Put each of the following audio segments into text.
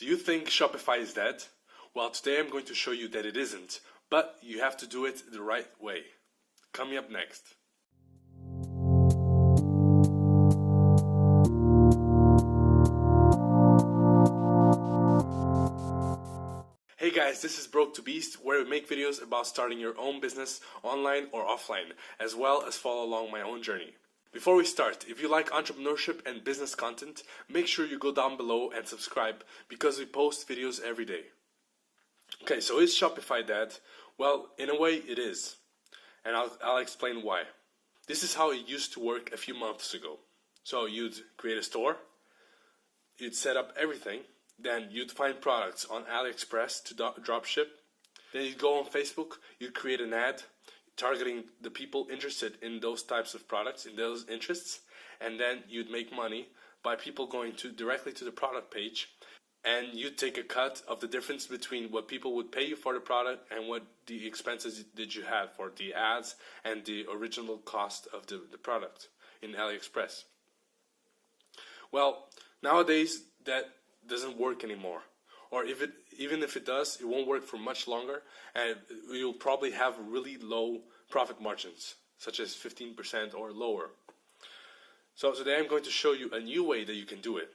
Do you think Shopify is dead? Well, today I'm going to show you that it isn't, but you have to do it the right way. Coming up next. Hey guys, this is Broke to Beast, where we make videos about starting your own business online or offline, as well as follow along my own journey. Before we start, if you like entrepreneurship and business content, make sure you go down below and subscribe because we post videos every day. Okay, so is Shopify dead? Well, in a way it is, and I'll explain why. This is how it used to work a few months ago. So you'd create a store, you'd set up everything, then you'd find products on AliExpress to dropship, then you'd go on Facebook, you'd create an ad targeting the people interested in those types of products, in those interests, and then you'd make money by people going directly to the product page, and you'd take a cut of the difference between what people would pay you for the product and what the expenses that you had for the ads and the original cost of the product in AliExpress. Well, nowadays that doesn't work anymore, or even if it does, it won't work for much longer, and you'll probably have really low profit margins, such as 15% or lower. So today I'm going to show you a new way that you can do it.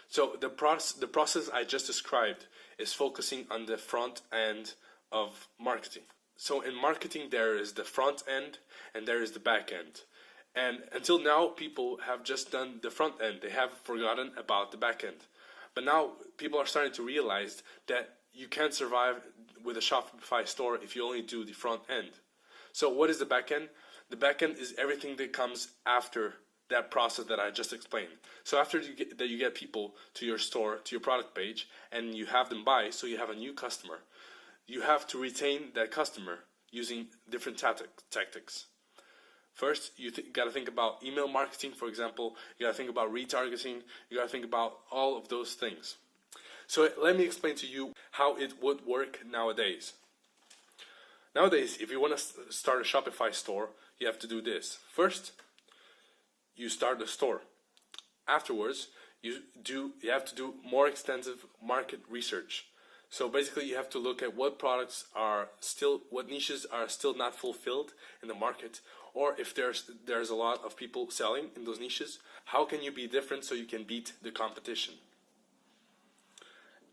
So the process I just described is focusing on the front end of marketing. So in marketing there is the front end and there is the back end. And until now people have just done the front end. They have forgotten about the back end. But now people are starting to realize that you can't survive with a Shopify store if you only do the front end. So what is the back end? The back end is everything that comes after that process that I just explained. So after you get people to your store, to your product page, and you have them buy, so you have a new customer, you have to retain that customer using different tactics. First, you got to think about email marketing, for example. You got to think about retargeting. You got to think about all of those things. So let me explain to you how it would work nowadays. Nowadays, if you want to start a Shopify store, you have to do this. First, you start the store. Afterwards, you have to do more extensive market research. So basically, you have to look at what niches are still not fulfilled in the market, or if there's a lot of people selling in those niches, how can you be different so you can beat the competition?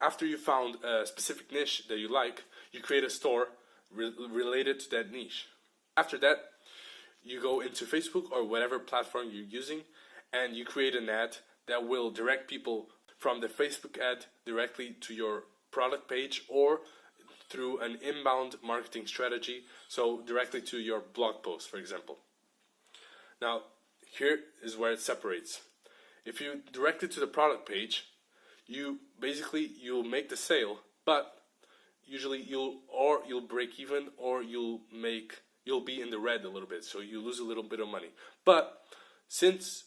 After you found a specific niche that you like, you create a store related to that niche. After that, you go into Facebook or whatever platform you're using, and you create an ad that will direct people from the Facebook ad directly to your product page, or through an inbound marketing strategy, so directly to your blog post, for example. Now, here is where it separates. If you direct it to the product page, you'll make the sale, but usually you'll break even, or you'll be in the red a little bit, so you lose a little bit of money. But since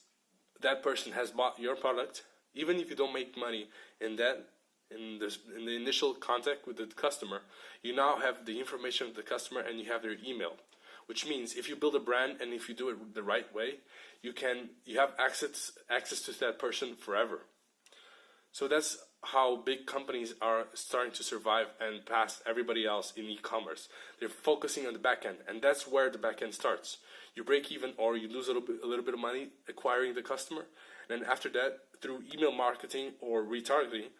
that person has bought your product, even if you don't make money in the initial contact with the customer, you now have the information of the customer and you have their email, which means if you build a brand and if you do it the right way, you have access to that person forever. So that's how big companies are starting to survive and pass everybody else in e-commerce. They're focusing on the back end, and that's where the back end starts. You break even, or you lose a little bit of money acquiring the customer, and then after that, through email marketing or retargeting,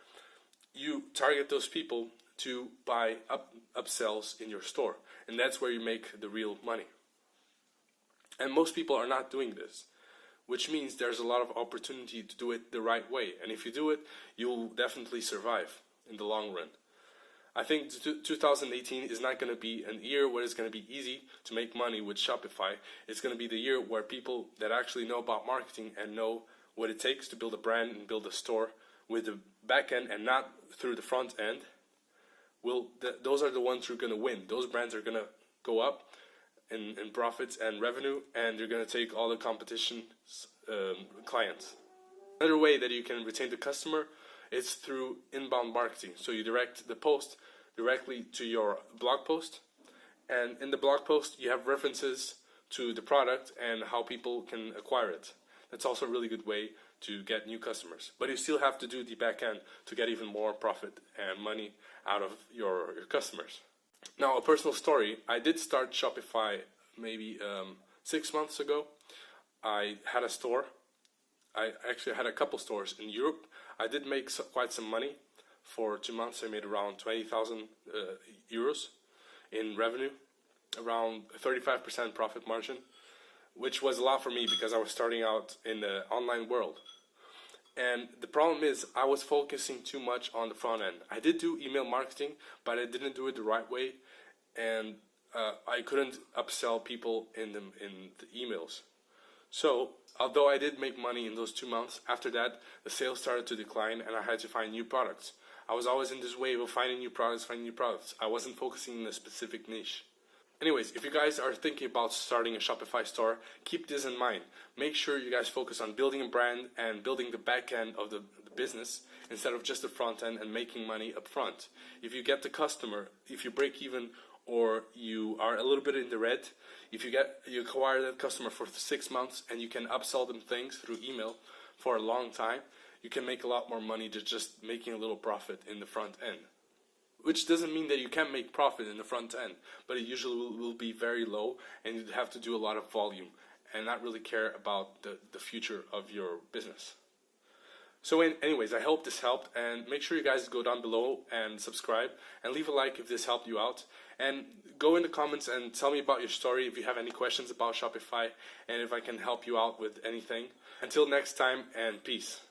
you target those people to buy upsells in your store, and that's where you make the real money. And most people are not doing this, which means there's a lot of opportunity to do it the right way. And if you do it, you'll definitely survive in the long run. I think 2018 is not going to be a year where it's going to be easy to make money with Shopify. It's going to be the year where people that actually know about marketing and know what it takes to build a brand and build a store with the back end and not through the front end, those are the ones who are going to win. Those brands are going to go up in profits and revenue, and you're going to take all the competition's clients. Another way that you can retain the customer is through inbound marketing. So you direct the post directly to your blog post, and in the blog post you have references to the product and how people can acquire it. That's also a really good way to get new customers. But you still have to do the back end to get even more profit and money out of your customers. Now, a personal story. I did start Shopify maybe 6 months ago. I had a store. I actually had a couple stores in Europe. I did make quite some money. For 2 months, I made around 20,000 euros in revenue, around 35% profit margin, which was a lot for me because I was starting out in the online world. And the problem is I was focusing too much on the front end. I did do email marketing, but I didn't do it the right way, and I couldn't upsell people in the emails. So, although I did make money in those 2 months, after that, the sales started to decline and I had to find new products. I was always in this wave of finding new products. I wasn't focusing in a specific niche. Anyways, if you guys are thinking about starting a Shopify store, keep this in mind. Make sure you guys focus on building a brand and building the back end of the business instead of just the front end and making money up front. If you get the customer, if you break even or you are a little bit in the red, if you acquire that customer for 6 months and you can upsell them things through email for a long time, you can make a lot more money than just making a little profit in the front end. Which doesn't mean that you can't make profit in the front end, but it usually will be very low and you'd have to do a lot of volume and not really care about the future of your business. So anyways, I hope this helped, and make sure you guys go down below and subscribe and leave a like if this helped you out. And go in the comments and tell me about your story if you have any questions about Shopify and if I can help you out with anything. Until next time, and peace.